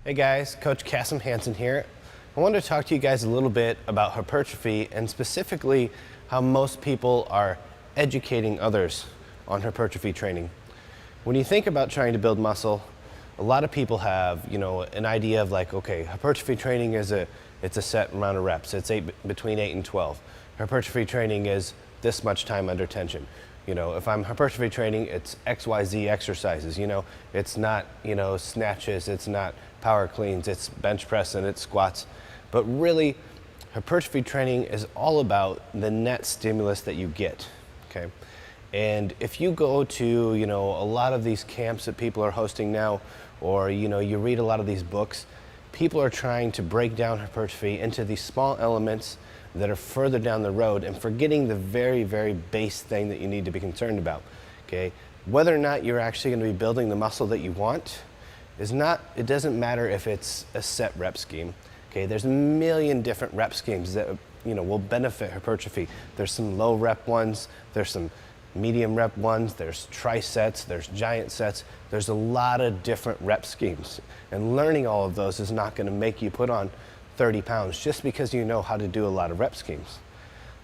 Hey guys, Coach Kasim Hansen here. I wanted to talk to you guys a little bit about hypertrophy and specifically how most people are educating others on hypertrophy training. When you think about trying to build muscle, a lot of people have, an idea of like, okay, hypertrophy training is it's a set amount of reps. It's between 8 and 12. Hypertrophy training is this much time under tension. If I'm hypertrophy training, it's XYZ exercises. It's not, snatches, it's not power cleans, it's bench press and it's squats. But really, hypertrophy training is all about the net stimulus that you get, okay? And if you go to, a lot of these camps that people are hosting now, or, you read a lot of these books, people are trying to break down hypertrophy into these small elements that are further down the road and forgetting the very, very base thing that you need to be concerned about, okay? Whether or not you're actually going to be building the muscle that you want it doesn't matter if it's a set rep scheme, okay? There's a million different rep schemes that, will benefit hypertrophy. There's some low rep ones, there's some medium rep ones, there's trisets, there's giant sets. There's a lot of different rep schemes. And learning all of those is not going to make you put on 30 pounds just because you know how to do a lot of rep schemes.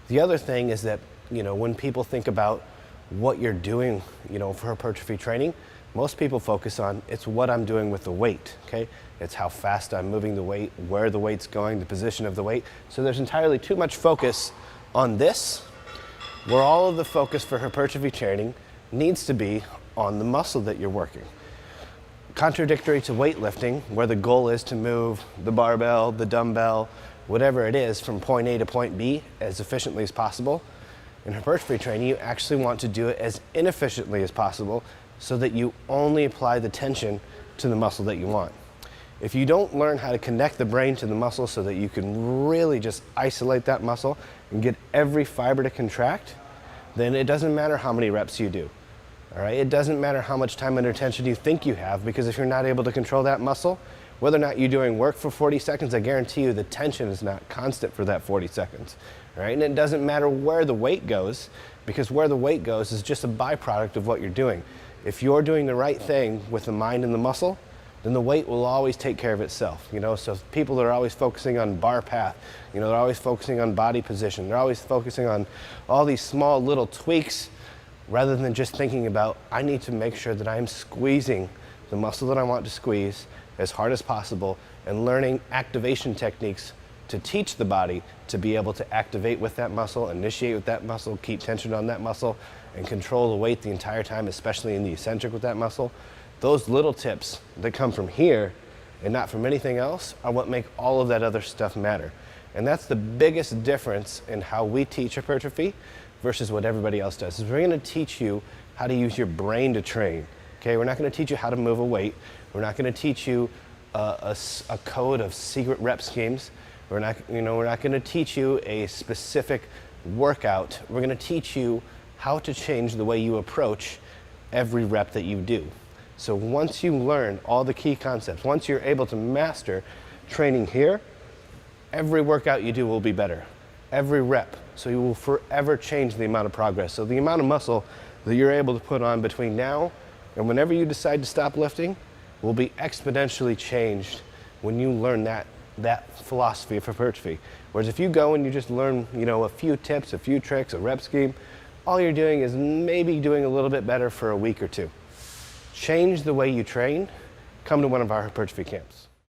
The other thing is that, when people think about what you're doing, for hypertrophy training, most people focus on it's what I'm doing with the weight, okay? It's how fast I'm moving the weight, where the weight's going, the position of the weight. So there's entirely too much focus on this, where all of the focus for hypertrophy training needs to be on the muscle that you're working. Contradictory to weightlifting, where the goal is to move the barbell, the dumbbell, whatever it is, from point A to point B as efficiently as possible. In hypertrophy training, you actually want to do it as inefficiently as possible so that you only apply the tension to the muscle that you want. If you don't learn how to connect the brain to the muscle so that you can really just isolate that muscle and get every fiber to contract, then it doesn't matter how many reps you do. All right, it doesn't matter how much time under tension you think you have, because if you're not able to control that muscle, whether or not you're doing work for 40 seconds, I guarantee you the tension is not constant for that 40 seconds. All right, and it doesn't matter where the weight goes, because where the weight goes is just a byproduct of what you're doing. If you're doing the right thing with the mind and the muscle, then the weight will always take care of itself. So people that are always focusing on bar path, they're always focusing on body position, they're always focusing on all these small little tweaks, rather than just thinking about, I need to make sure that I'm squeezing the muscle that I want to squeeze as hard as possible, and learning activation techniques to teach the body to be able to activate with that muscle, initiate with that muscle, keep tension on that muscle, and control the weight the entire time, especially in the eccentric with that muscle. Those little tips that come from here and not from anything else are what make all of that other stuff matter. And that's the biggest difference in how we teach hypertrophy versus what everybody else does. Is we're going to teach you how to use your brain to train. Okay, we're not going to teach you how to move a weight. We're not going to teach you a code of secret rep schemes. We're not going to teach you a specific workout. We're going to teach you how to change the way you approach every rep that you do. So once you learn all the key concepts, once you're able to master training here, every workout you do will be better. Every rep. So you will forever change the amount of progress. So the amount of muscle that you're able to put on between now and whenever you decide to stop lifting will be exponentially changed when you learn that philosophy of hypertrophy. Whereas if you go and you just learn, a few tips, a few tricks, a rep scheme, all you're doing is maybe doing a little bit better for a week or two. Change the way you train. Come to one of our hypertrophy camps.